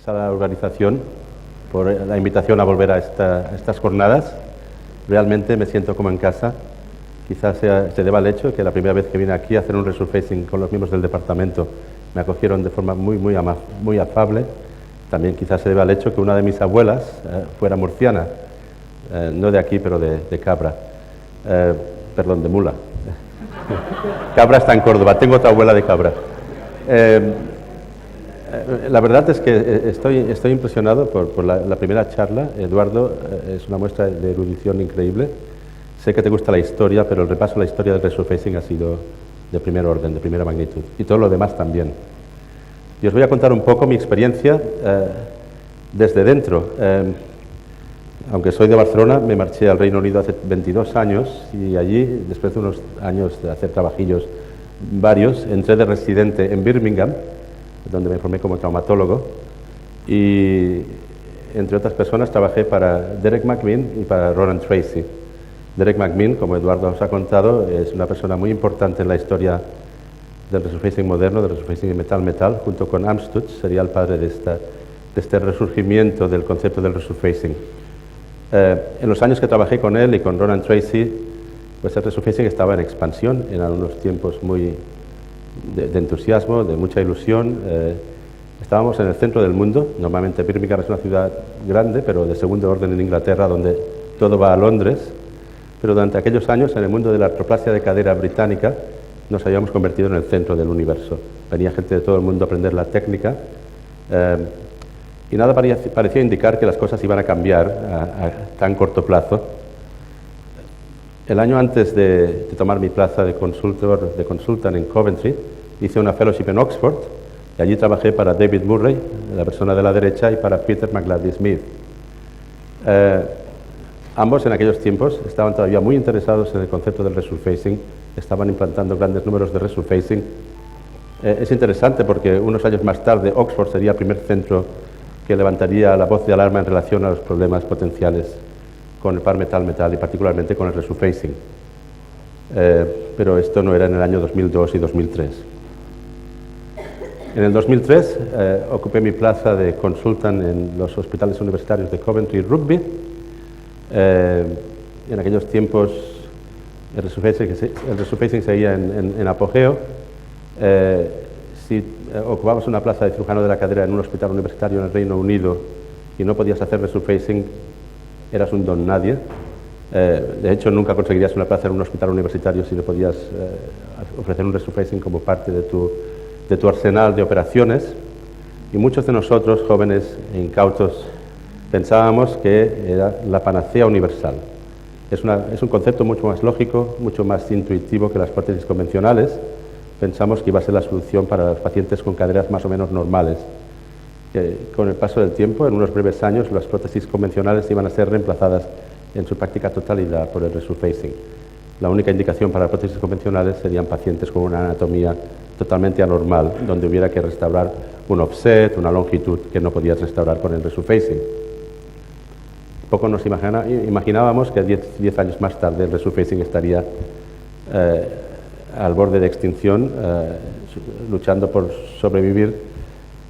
a la organización por la invitación a volver a estas jornadas. Realmente me siento como en casa. Quizás se deba al hecho de que la primera vez que vine aquí a hacer un resurfacing con los miembros del departamento me acogieron de forma muy afable. También quizás se deba al hecho que una de mis abuelas fuera murciana, no de aquí, pero de Cabra, perdón, de Mula. Cabra está en Córdoba, tengo otra abuela de Cabra. La verdad es que estoy impresionado por la primera charla. Eduardo, es una muestra de erudición increíble. Sé que te gusta la historia, pero el repaso de la historia del resurfacing ha sido de primer orden, de primera magnitud, y todo lo demás también. Y os voy a contar un poco mi experiencia desde dentro. Aunque soy de Barcelona, me marché al Reino Unido hace 22 años y allí, después de unos años de hacer trabajillos varios, entré de residente en Birmingham, donde me formé como traumatólogo, y entre otras personas trabajé para Derek McMinn y para Ronan Tracy. Derek McMinn, como Eduardo os ha contado, es una persona muy importante en la historia del resurfacing moderno, del resurfacing metal-metal, junto con Amstutz, sería el padre de este resurgimiento del concepto del resurfacing. En los años que trabajé con él y con Ronan Tracy, pues el resurfacing estaba en expansión, eran unos tiempos muy de entusiasmo, de mucha ilusión. Estábamos en el centro del mundo. Normalmente Birmingham es una ciudad grande, pero de segundo orden en Inglaterra, donde todo va a Londres. Pero durante aquellos años, en el mundo de la artroplasia de cadera británica, nos habíamos convertido en el centro del universo. Venía gente de todo el mundo a aprender la técnica, y nada parecía indicar que las cosas iban a cambiar a tan corto plazo. El año antes de tomar mi plaza de consultant en Coventry, hice una fellowship en Oxford, y allí trabajé para David Murray, la persona de la derecha, y para Peter McGladdy Smith. Ambos en aquellos tiempos estaban todavía muy interesados en el concepto del resurfacing, estaban implantando grandes números de resurfacing. Es interesante porque unos años más tarde Oxford sería el primer centro que levantaría la voz de alarma en relación a los problemas potenciales con el par metal-metal y particularmente con el resurfacing. Pero esto no era en el año 2002 y 2003. En el 2003 ocupé mi plaza de consultant en los hospitales universitarios de Coventry y Rugby. En aquellos tiempos el resurfacing seguía en apogeo. Si ocupabas una plaza de cirujano de la cadera en un hospital universitario en el Reino Unido y no podías hacer resurfacing, eras un don nadie. De hecho, nunca conseguirías una plaza en un hospital universitario si no podías ofrecer un resurfacing como parte de tu arsenal de operaciones. Y muchos de nosotros, jóvenes e incautos, pensábamos que era la panacea universal. Es un concepto mucho más lógico, mucho más intuitivo que las prótesis convencionales. Pensamos que iba a ser la solución para los pacientes con caderas más o menos normales. Que con el paso del tiempo, en unos breves años, las prótesis convencionales iban a ser reemplazadas en su práctica totalidad por el resurfacing. La única indicación para prótesis convencionales serían pacientes con una anatomía totalmente anormal, donde hubiera que restaurar un offset, una longitud que no podías restaurar con el resurfacing. Poco nos imaginábamos que 10 años más tarde el resurfacing estaría al borde de extinción, luchando por sobrevivir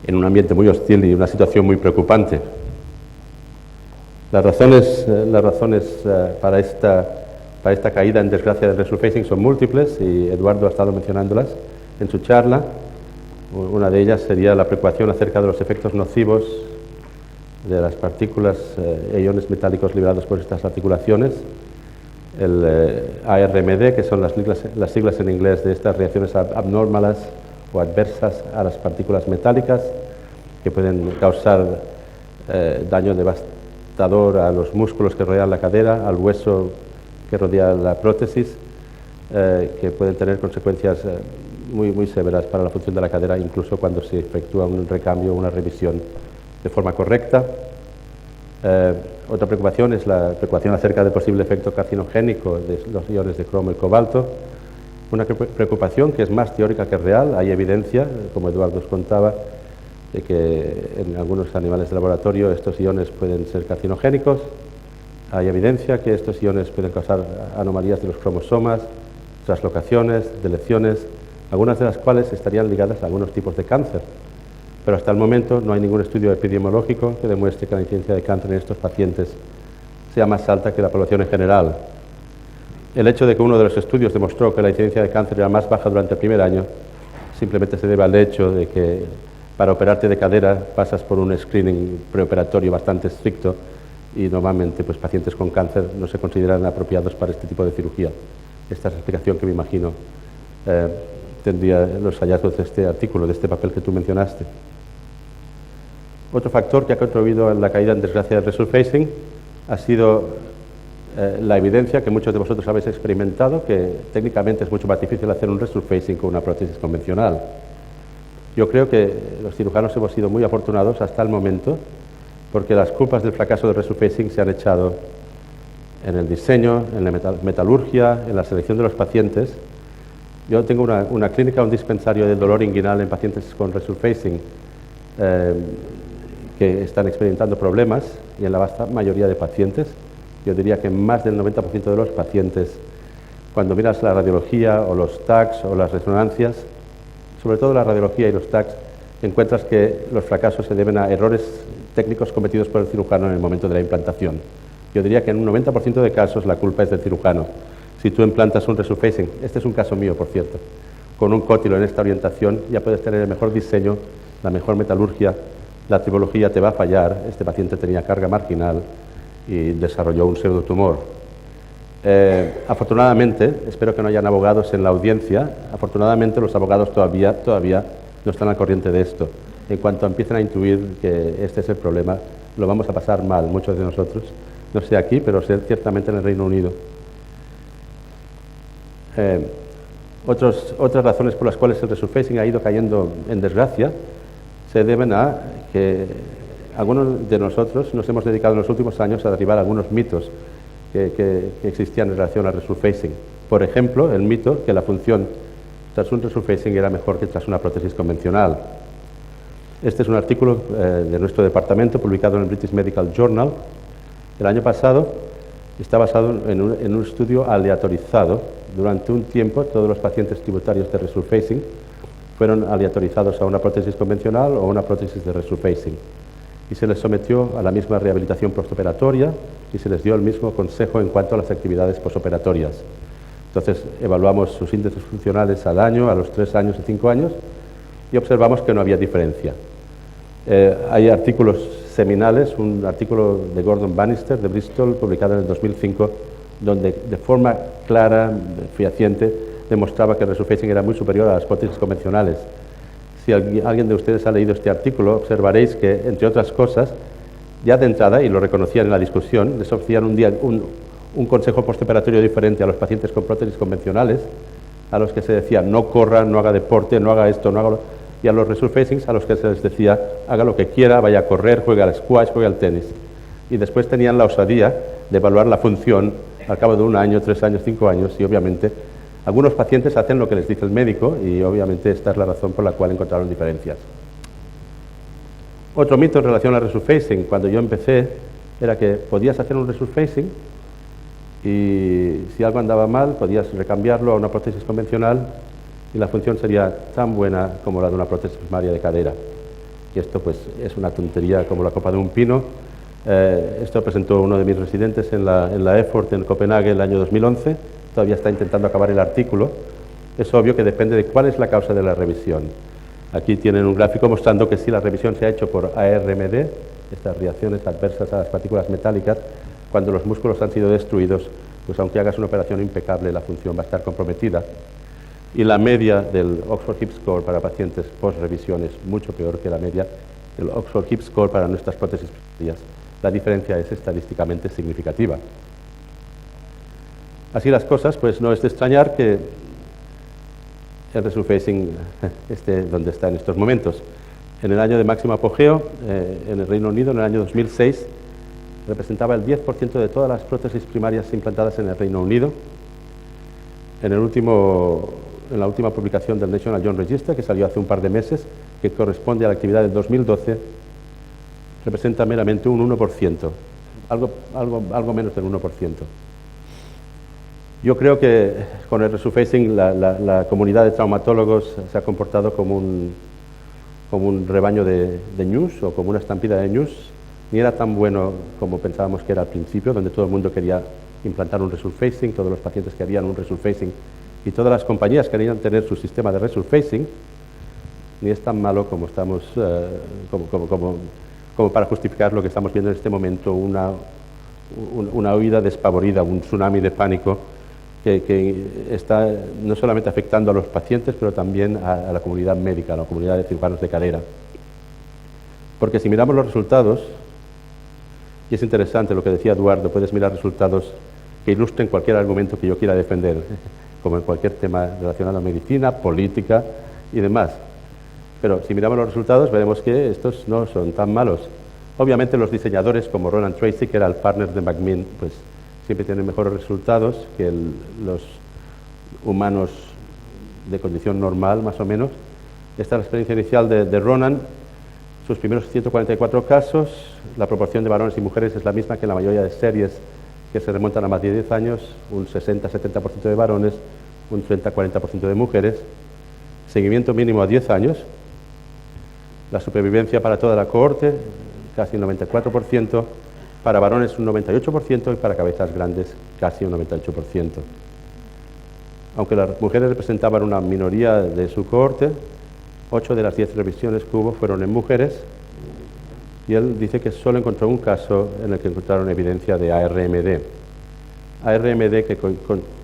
en un ambiente muy hostil y una situación muy preocupante. Las razones para esta caída en desgracia del resurfacing son múltiples y Eduardo ha estado mencionándolas en su charla. Una de ellas sería la preocupación acerca de los efectos nocivos de las partículas e iones metálicos liberados por estas articulaciones, el ARMD, que son las siglas en inglés de estas reacciones abnormales o adversas a las partículas metálicas, que pueden causar daño devastador a los músculos que rodean la cadera, al hueso que rodea la prótesis, que pueden tener consecuencias muy severas para la función de la cadera, incluso cuando se efectúa un recambio o una revisión de forma correcta. Otra preocupación es la preocupación acerca del posible efecto carcinogénico de los iones de cromo y cobalto. Una preocupación que es más teórica que real. Hay evidencia, como Eduardo os contaba, de que en algunos animales de laboratorio estos iones pueden ser carcinogénicos. Hay evidencia que estos iones pueden causar anomalías de los cromosomas, translocaciones, deleciones, algunas de las cuales estarían ligadas a algunos tipos de cáncer. pero hasta el momento no hay ningún estudio epidemiológico que demuestre que la incidencia de cáncer en estos pacientes sea más alta que la población en general. El hecho de que uno de los estudios demostró que la incidencia de cáncer era más baja durante el primer año simplemente se debe al hecho de que para operarte de cadera pasas por un screening preoperatorio bastante estricto y normalmente pues, pacientes con cáncer no se consideran apropiados para este tipo de cirugía. Esta es la explicación que me imagino tendría los hallazgos de este artículo, de este papel que tú mencionaste. Otro factor que ha contribuido a la caída en desgracia del resurfacing ha sido la evidencia que muchos de vosotros habéis experimentado, que técnicamente es mucho más difícil hacer un resurfacing con una prótesis convencional. Yo creo que los cirujanos hemos sido muy afortunados hasta el momento, porque las culpas del fracaso del resurfacing se han echado en el diseño, en la metalurgia, en la selección de los pacientes. Yo tengo una clínica, un dispensario de dolor inguinal en pacientes con resurfacing que están experimentando problemas, y en la vasta mayoría de pacientes, yo diría que más del 90% de los pacientes, cuando miras la radiología o los TACs o las resonancias, sobre todo la radiología y los TACs, encuentras que los fracasos se deben a errores técnicos cometidos por el cirujano en el momento de la implantación. Yo diría que en un 90% de casos la culpa es del cirujano. Si tú implantas un resurfacing, este es un caso mío, por cierto, con un cótilo en esta orientación, ya puedes tener el mejor diseño, la mejor metalurgia, la tribología te va a fallar. Este paciente tenía carga marginal y desarrolló un pseudotumor. Afortunadamente, espero que no hayan abogados en la audiencia, afortunadamente los abogados todavía no están al corriente de esto. En cuanto empiecen a intuir que este es el problema, lo vamos a pasar mal, muchos de nosotros, no sé aquí, pero ciertamente en el Reino Unido. Otras razones por las cuales el resurfacing ha ido cayendo en desgracia se deben a que algunos de nosotros nos hemos dedicado en los últimos años a derribar algunos mitos que existían en relación al resurfacing. Por ejemplo, el mito que la función tras un resurfacing era mejor que tras una prótesis convencional. Este es un artículo de nuestro departamento publicado en el British Medical Journal el año pasado. Está basado en un estudio aleatorizado. Durante un tiempo, todos los pacientes tributarios de resurfacing fueron aleatorizados a una prótesis convencional o a una prótesis de resurfacing, y se les sometió a la misma rehabilitación postoperatoria y se les dio el mismo consejo en cuanto a las actividades postoperatorias. Entonces, evaluamos sus índices funcionales al año, a los 3 años y 5 años, y observamos que no había diferencia. Hay artículos seminales, un artículo de Gordon Bannister de Bristol, publicado en el 2005, donde de forma clara, fehaciente, demostraba que el resurfacing era muy superior a las prótesis convencionales. Si alguien de ustedes ha leído este artículo, observaréis que, entre otras cosas, ya de entrada, y lo reconocían en la discusión, les ofrecían un consejo postoperatorio diferente a los pacientes con prótesis convencionales, a los que se decía no corra, no haga deporte, no haga esto, no haga lo... y a los resurfacings a los que se les decía haga lo que quiera, vaya a correr, juegue al squash, juegue al tenis. Y después tenían la osadía de evaluar la función al cabo de 1 año, 3 años, 5 años, y obviamente algunos pacientes hacen lo que les dice el médico, y obviamente esta es la razón por la cual encontraron diferencias. Otro mito en relación al resurfacing, cuando yo empecé, era que podías hacer un resurfacing y si algo andaba mal, podías recambiarlo a una prótesis convencional y la función sería tan buena como la de una prótesis primaria de cadera. Y esto pues es una tontería como la copa de un pino. Esto presentó uno de mis residentes en la EFORT en Copenhague el año 2011, todavía está intentando acabar el artículo. Es obvio que depende de cuál es la causa de la revisión. Aquí tienen un gráfico mostrando que si la revisión se ha hecho por ARMD, estas reacciones adversas a las partículas metálicas, cuando los músculos han sido destruidos, pues aunque hagas una operación impecable, la función va a estar comprometida. Y la media del Oxford Hip Score para pacientes post-revisión es mucho peor que la media del Oxford Hip Score para nuestras prótesis primarias. La diferencia es estadísticamente significativa. Así las cosas, pues no es de extrañar que el resurfacing esté donde está en estos momentos. En el año de máximo apogeo, en el Reino Unido, en el año 2006, representaba el 10% de todas las prótesis primarias implantadas en el Reino Unido. En la última publicación del National Journal Register, que salió hace un par de meses, que corresponde a la actividad del 2012, representa meramente un 1%, algo menos del 1%. Yo creo que con el resurfacing la comunidad de traumatólogos se ha comportado como como un rebaño de ñus o como una estampida de ñus, ni era tan bueno como pensábamos que era al principio, donde todo el mundo quería implantar un resurfacing, todos los pacientes querían un resurfacing y todas las compañías querían tener su sistema de resurfacing, ni es tan malo como estamos, como para justificar lo que estamos viendo en este momento, una huida despavorida, un tsunami de pánico que está no solamente afectando a los pacientes, pero también a la comunidad médica, a la comunidad de cirujanos de cadera. Porque si miramos los resultados, y es interesante lo que decía Eduardo, puedes mirar resultados que ilustren cualquier argumento que yo quiera defender, como en cualquier tema relacionado a medicina, política y demás. Pero si miramos los resultados, veremos que estos no son tan malos. Obviamente los diseñadores, como Roland Tracy, que era el partner de McMinn, pues siempre tienen mejores resultados que los humanos de condición normal, más o menos. Esta es la experiencia inicial de Roland. Sus primeros 144 casos, la proporción de varones y mujeres es la misma que en la mayoría de series que se remontan a más de 10 años, un 60-70% de varones, un 30-40% de mujeres. Seguimiento mínimo a 10 años. La supervivencia para toda la cohorte, casi un 94%, para varones un 98% y para cabezas grandes casi un 98%. Aunque las mujeres representaban una minoría de su cohorte, 8 de las 10 revisiones que hubo fueron en mujeres, y él dice que solo encontró un caso en el que encontraron evidencia de ARMD. ARMD, que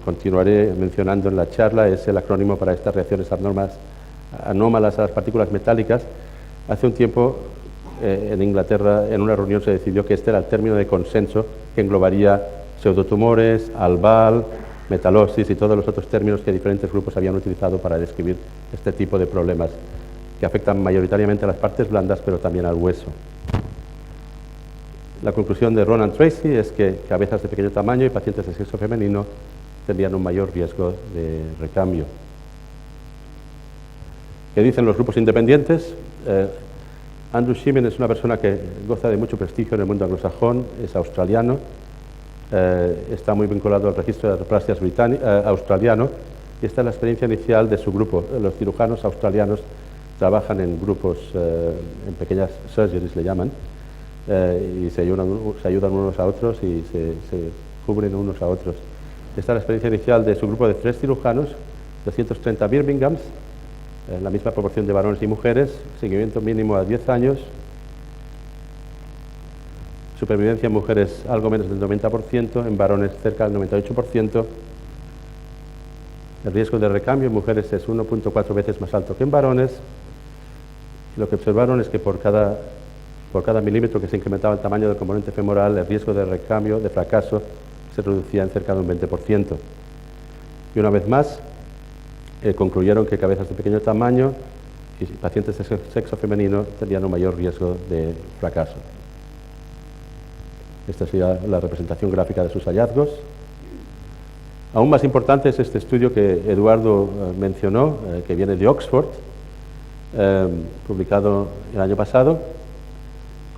continuaré mencionando en la charla, es el acrónimo para estas reacciones anómalas a las partículas metálicas. Hace un tiempo en Inglaterra, en una reunión, se decidió que este era el término de consenso que englobaría pseudotumores, albal, metalosis y todos los otros términos que diferentes grupos habían utilizado para describir este tipo de problemas que afectan mayoritariamente a las partes blandas, pero también al hueso. La conclusión de Roland Tracy es que cabezas de pequeño tamaño y pacientes de sexo femenino tendrían un mayor riesgo de recambio. ¿Qué dicen los grupos independientes? Andrew Shimen es una persona que goza de mucho prestigio en el mundo anglosajón, es australiano, está muy vinculado al registro de atroplasias australiano, y esta es la experiencia inicial de su grupo. Los cirujanos australianos trabajan en grupos, en pequeñas surgeries le llaman, y se ayudan unos a otros y se cubren unos a otros. Esta es la experiencia inicial de su grupo de 3 cirujanos, 230 Birminghams, la misma proporción de varones y mujeres, seguimiento mínimo a 10 años, supervivencia en mujeres algo menos del 90%, en varones cerca del 98%. El riesgo de recambio en mujeres es 1.4 veces más alto que en varones. Y lo que observaron es que por cada milímetro que se incrementaba el tamaño del componente femoral, el riesgo de recambio, de fracaso, se reducía en cerca de un 20%. Y una vez más, concluyeron que cabezas de pequeño tamaño y pacientes de sexo femenino tenían un mayor riesgo de fracaso. Esta sería la representación gráfica de sus hallazgos. Aún más importante es este estudio que Eduardo mencionó, que viene de Oxford, publicado el año pasado,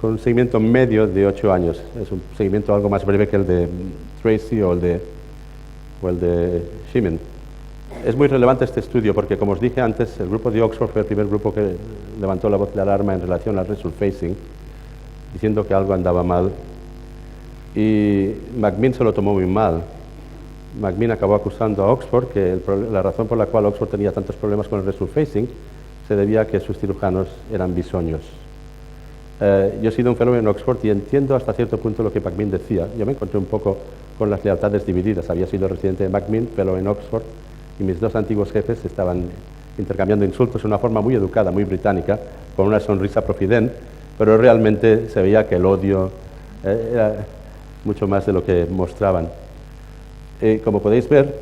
con un seguimiento medio de 8 años. Es un seguimiento algo más breve que el de Tracy o el de Shimen. Es muy relevante este estudio porque, como os dije antes, el grupo de Oxford fue el primer grupo que levantó la voz de alarma en relación al resurfacing, diciendo que algo andaba mal. Y McMinn se lo tomó muy mal. McMinn acabó acusando a Oxford que la razón por la cual Oxford tenía tantos problemas con el resurfacing se debía a que sus cirujanos eran bisoños. Yo he sido un fellow en Oxford y entiendo hasta cierto punto lo que McMinn decía. Yo me encontré un poco con las lealtades divididas. Había sido residente de McMinn, fellow en Oxford, y mis 2 antiguos jefes estaban intercambiando insultos de una forma muy educada, muy británica, con una sonrisa profident, pero realmente se veía que el odio era mucho más de lo que mostraban. Como podéis ver,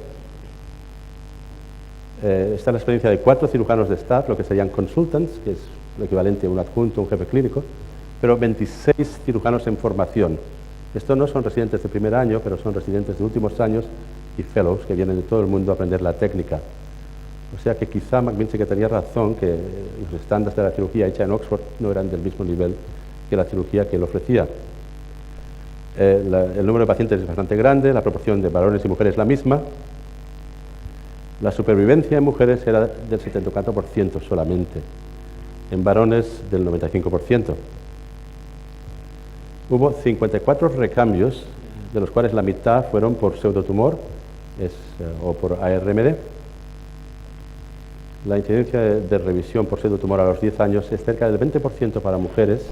está la experiencia de 4 cirujanos de staff, lo que serían consultants, que es lo equivalente a un adjunto, un jefe clínico, pero 26 cirujanos en formación. Estos no son residentes de primer año, pero son residentes de últimos años y fellows que vienen de todo el mundo a aprender la técnica. O sea que quizá McMinn sí que tenía razón, que los estándares de la cirugía hecha en Oxford no eran del mismo nivel que la cirugía que él ofrecía. El número de pacientes es bastante grande, la proporción de varones y mujeres es la misma. La supervivencia en mujeres era del 74% solamente. en varones del 95%. Hubo 54 recambios, de los cuales la mitad fueron por pseudotumor o por ARMD. La incidencia de revisión por pseudotumor a los 10 años es cerca del 20% para mujeres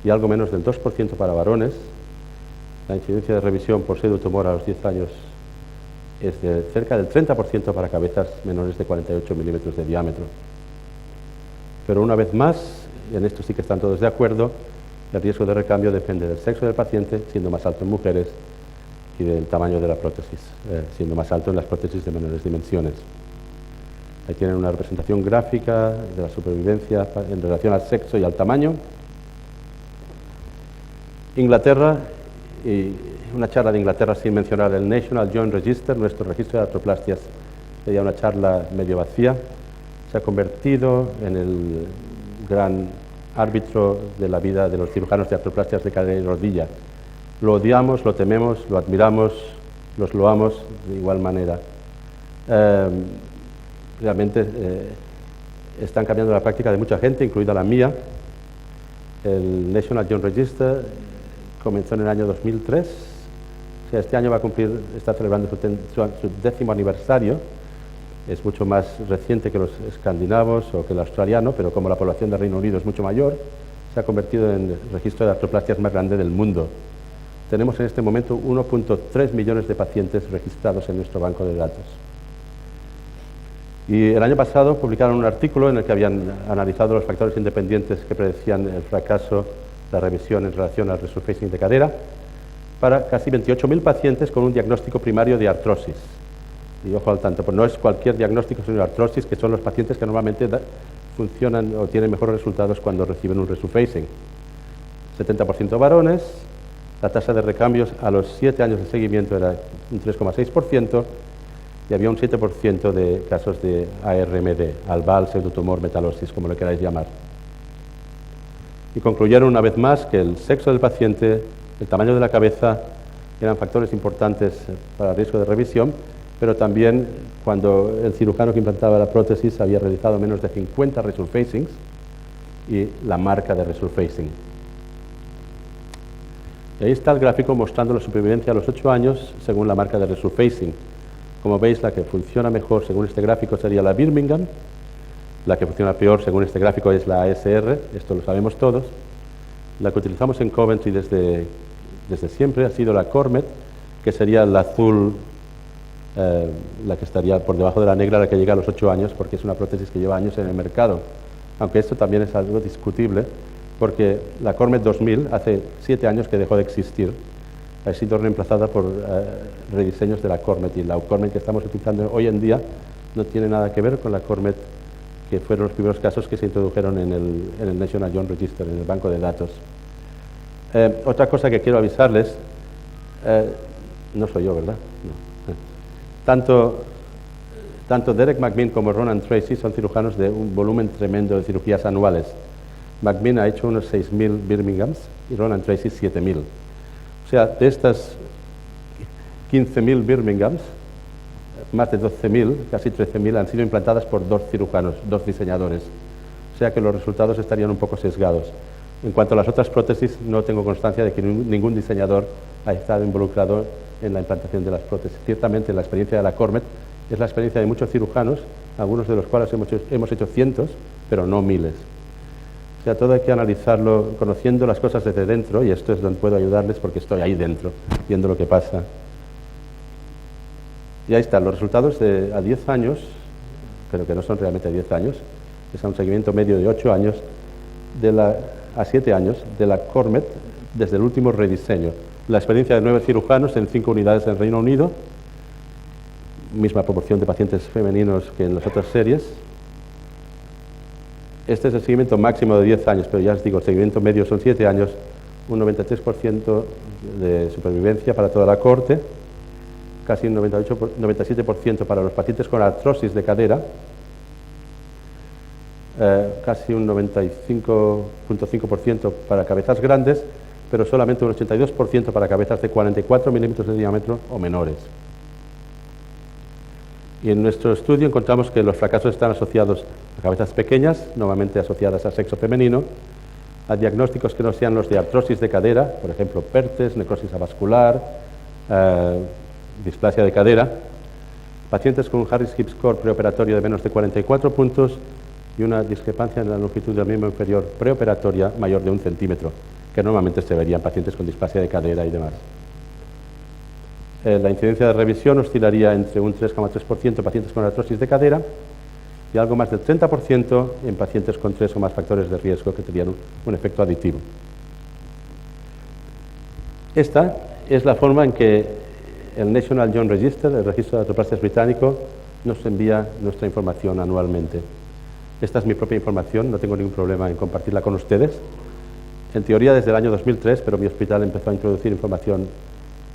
y algo menos del 2% para varones. La incidencia de revisión por pseudotumor a los 10 años es de cerca del 30% para cabezas menores de 48 milímetros de diámetro. Pero una vez más, y en esto sí que están todos de acuerdo, el riesgo de recambio depende del sexo del paciente, siendo más alto en mujeres, y del tamaño de la prótesis, siendo más alto en las prótesis de menores dimensiones. Ahí tienen una representación gráfica de la supervivencia en relación al sexo y al tamaño. Inglaterra, y una charla de Inglaterra sin mencionar el National Joint Register, nuestro registro de artroplastias, sería una charla medio vacía. Se ha convertido en el gran árbitro de la vida de los cirujanos de artroplastias de cadera y rodilla. Lo odiamos, lo tememos, lo admiramos, los loamos de igual manera. Realmente están cambiando la práctica de mucha gente, incluida la mía. El National Joint Register comenzó en el año 2003. O sea, este año está celebrando su 10º aniversario. Es mucho más reciente que los escandinavos o que el australiano, pero como la población del Reino Unido es mucho mayor, se ha convertido en el registro de artroplastias más grande del mundo. Tenemos en este momento 1.3 millones de pacientes registrados en nuestro banco de datos. Y el año pasado publicaron un artículo en el que habían analizado los factores independientes que predecían el fracaso, la revisión en relación al resurfacing de cadera, para casi 28.000 pacientes con un diagnóstico primario de artrosis. Y ojo al tanto, pues no es cualquier diagnóstico, sino artrosis, que son los pacientes que normalmente funcionan o tienen mejores resultados cuando reciben un resurfacing. 70% varones, la tasa de recambios a los 7 años de seguimiento era un 3,6%, y había un 7% de casos de ARMD, albal, pseudotumor, metalosis, como lo queráis llamar. Y concluyeron una vez más que el sexo del paciente, el tamaño de la cabeza, eran factores importantes para el riesgo de revisión, pero también cuando el cirujano que implantaba la prótesis había realizado menos de 50 resurfacings y la marca de resurfacing. Y ahí está el gráfico mostrando la supervivencia a los 8 años según la marca de resurfacing. Como veis, la que funciona mejor según este gráfico sería la Birmingham, la que funciona peor según este gráfico es la ASR, esto lo sabemos todos. La que utilizamos en Coventry desde siempre ha sido la Cormet, que sería la azul, la que estaría por debajo de la negra, la que llega a los 8 años, porque es una prótesis que lleva años en el mercado. Aunque esto también es algo discutible, porque la Cormet 2000 hace 7 años que dejó de existir, ha sido reemplazada por rediseños de la Cormet, y la Cormet que estamos utilizando hoy en día no tiene nada que ver con la Cormet que fueron los primeros casos que se introdujeron en el National Joint Register, en el banco de datos. Otra cosa que quiero avisarles, no soy yo, ¿verdad? No. Tanto Derek McMinn como Ronan Tracy son cirujanos de un volumen tremendo de cirugías anuales. McMinn ha hecho unos 6.000 Birminghams y Ronan Tracy 7.000. O sea, de estas 15.000 Birminghams, más de 12.000, casi 13.000, han sido implantadas por 2 cirujanos, 2 diseñadores. O sea que los resultados estarían un poco sesgados. En cuanto a las otras prótesis, no tengo constancia de que ningún diseñador ha estado involucrado en la implantación de las prótesis. Ciertamente, la experiencia de la Cormet es la experiencia de muchos cirujanos, algunos de los cuales hemos hecho cientos, pero no miles. O sea, todo hay que analizarlo conociendo las cosas desde dentro, y esto es donde puedo ayudarles porque estoy ahí dentro, viendo lo que pasa. Y ahí están los resultados a 10 años, pero que no son realmente a 10 años, es a un seguimiento medio de 8 años, a 7 años, de la Cormet desde el último rediseño. La experiencia de 9 cirujanos en 5 unidades en el Reino Unido, misma proporción de pacientes femeninos que en las otras series. Este es el seguimiento máximo de 10 años, pero ya os digo, el seguimiento medio son 7 años, un 93% de supervivencia para toda la cohorte, casi un 97% para los pacientes con artrosis de cadera, casi un 95.5% para cabezas grandes, pero solamente un 82% para cabezas de 44 milímetros de diámetro o menores. Y en nuestro estudio encontramos que los fracasos están asociados a cabezas pequeñas, normalmente asociadas al sexo femenino, a diagnósticos que no sean los de artrosis de cadera, por ejemplo, PERTES, necrosis avascular, displasia de cadera, pacientes con un Harris Hip Score preoperatorio de menos de 44 puntos y una discrepancia en la longitud del miembro inferior preoperatoria mayor de 1 centímetro, que normalmente se vería en pacientes con displasia de cadera y demás. La incidencia de revisión oscilaría entre un 3,3% en pacientes con artrosis de cadera y algo más del 30% en pacientes con 3 o más factores de riesgo que tenían un efecto aditivo. Esta es la forma en que el National Joint Register, el registro de artroplasias británico, nos envía nuestra información anualmente. Esta es mi propia información, no tengo ningún problema en compartirla con ustedes. En teoría desde el año 2003, pero mi hospital empezó a introducir información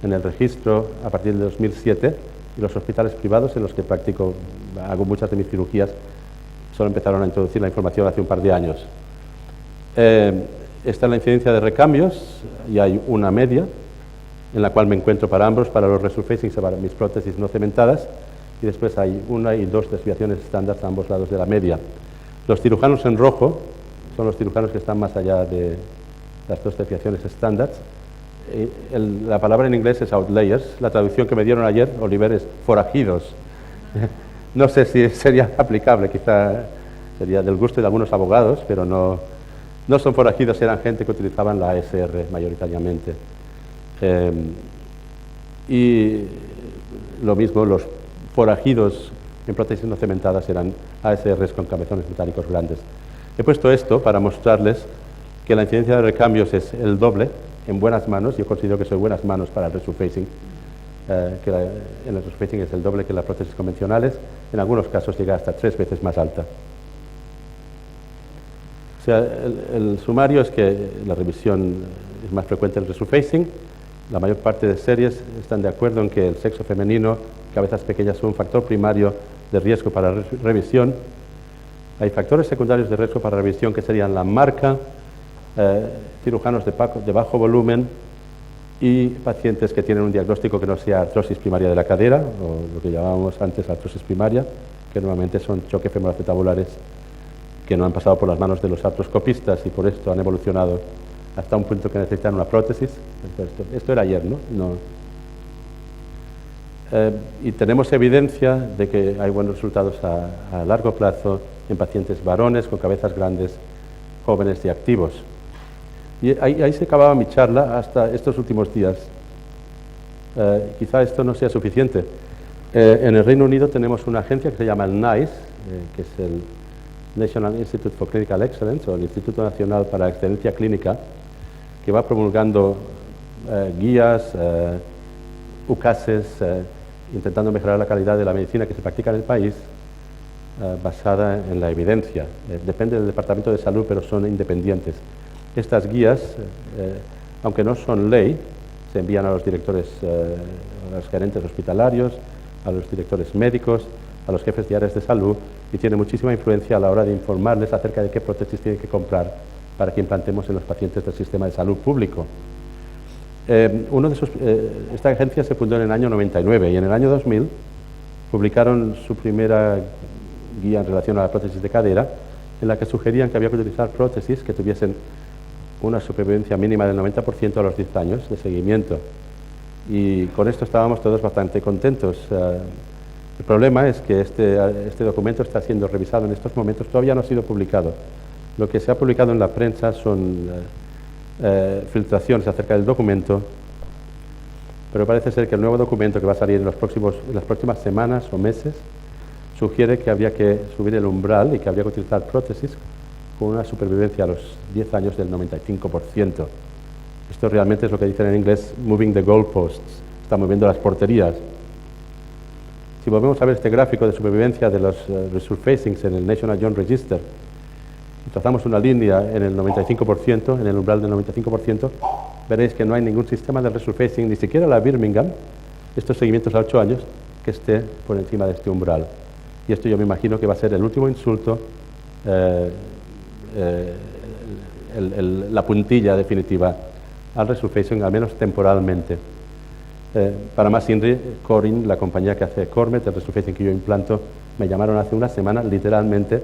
en el registro a partir de 2007 y los hospitales privados en los que hago muchas de mis cirugías solo empezaron a introducir la información hace un par de años. Esta es la incidencia de recambios y hay una media en la cual me encuentro para ambos, para los resurfacings y para mis prótesis no cementadas, y después hay 1 y 2 desviaciones estándar a ambos lados de la media. Los cirujanos en rojo son los cirujanos que están más allá de las 2 desviaciones estándar. La palabra en inglés es outliers, la traducción que me dieron ayer, Oliver, es forajidos. No sé si sería aplicable, quizá sería del gusto de algunos abogados, pero no son forajidos, eran gente que utilizaban la ASR mayoritariamente. Y lo mismo, los forajidos en prótesis no cementadas eran ASRs con cabezones metálicos grandes. He puesto esto para mostrarles que la incidencia de recambios es el doble en buenas manos. Yo considero que soy buenas manos para el resurfacing, que en el resurfacing es el doble que en las prótesis convencionales. En algunos casos llega hasta 3 veces más alta. O sea, el sumario es que la revisión es más frecuente en el resurfacing. La mayor parte de series están de acuerdo en que el sexo femenino, cabezas pequeñas, son un factor primario de riesgo para revisión. Hay factores secundarios de riesgo para revisión que serían la marca, cirujanos de bajo volumen y pacientes que tienen un diagnóstico que no sea artrosis primaria de la cadera, o lo que llamábamos antes artrosis primaria, que normalmente son choques femoroacetabulares que no han pasado por las manos de los artroscopistas y por esto han evolucionado hasta un punto que necesitan una prótesis. Esto era ayer, ¿no? Y tenemos evidencia de que hay buenos resultados a largo plazo en pacientes varones con cabezas grandes, jóvenes y activos. Y ahí se acababa mi charla hasta estos últimos días. Quizá esto no sea suficiente. En el Reino Unido tenemos una agencia que se llama el NICE, que es el National Institute for Clinical Excellence, o el Instituto Nacional para la Excelencia Clínica, que va promulgando guías, ucases, intentando mejorar la calidad de la medicina que se practica en el país, basada en la evidencia. Depende del Departamento de Salud, pero son independientes. Estas guías, aunque no son ley, se envían a los directores, a los gerentes hospitalarios, a los directores médicos, a los jefes de áreas de salud, y tiene muchísima influencia a la hora de informarles acerca de qué prótesis tienen que comprar para que implantemos en los pacientes del sistema de salud público. Esta agencia se fundó en el año 99 y en el año 2000 publicaron su primera guía en relación a la prótesis de cadera, en la que sugerían que había que utilizar prótesis que tuviesen una supervivencia mínima del 90% a los 10 años de seguimiento. Y con esto estábamos todos bastante contentos. El problema es que este documento está siendo revisado en estos momentos, todavía no ha sido publicado. Lo que se ha publicado en la prensa son filtraciones acerca del documento, pero parece ser que el nuevo documento que va a salir en las próximas semanas o meses sugiere que habría que subir el umbral y que habría que utilizar prótesis con una supervivencia a los 10 años del 95%. Esto realmente es lo que dicen en inglés moving the goalposts, está moviendo las porterías. Si volvemos a ver este gráfico de supervivencia de los resurfacings en el National Joint Register, y trazamos una línea en el 95%, en el umbral del 95%, veréis que no hay ningún sistema de resurfacing, ni siquiera la Birmingham, estos seguimientos a 8 años, que esté por encima de este umbral. Y esto yo me imagino que va a ser el último insulto, la puntilla definitiva al resurfacing, al menos temporalmente. Para más INRI, Corin, la compañía que hace Cormet, el resurfacing que yo implanto, me llamaron hace una semana, literalmente,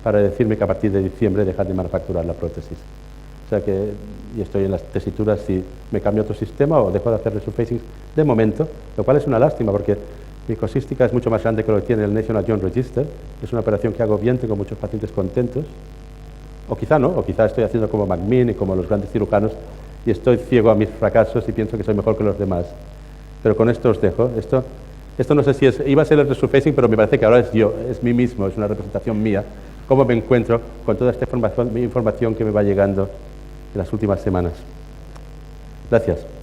para decirme que a partir de diciembre dejar de manufacturar la prótesis. O sea que, y estoy en las tesituras si me cambio a otro sistema o dejo de hacer resurfacing de momento, lo cual es una lástima porque mi cosística es mucho más grande que lo que tiene el National Joint Register. Es una operación que hago bien, tengo muchos pacientes contentos. O quizá no, o quizá estoy haciendo como McMinn y como los grandes cirujanos y estoy ciego a mis fracasos y pienso que soy mejor que los demás. Pero con esto os dejo. Esto no sé si iba a ser el resurfacing, pero me parece que ahora es yo, es mí mismo, es una representación mía. Cómo me encuentro con toda esta información que me va llegando en las últimas semanas. Gracias.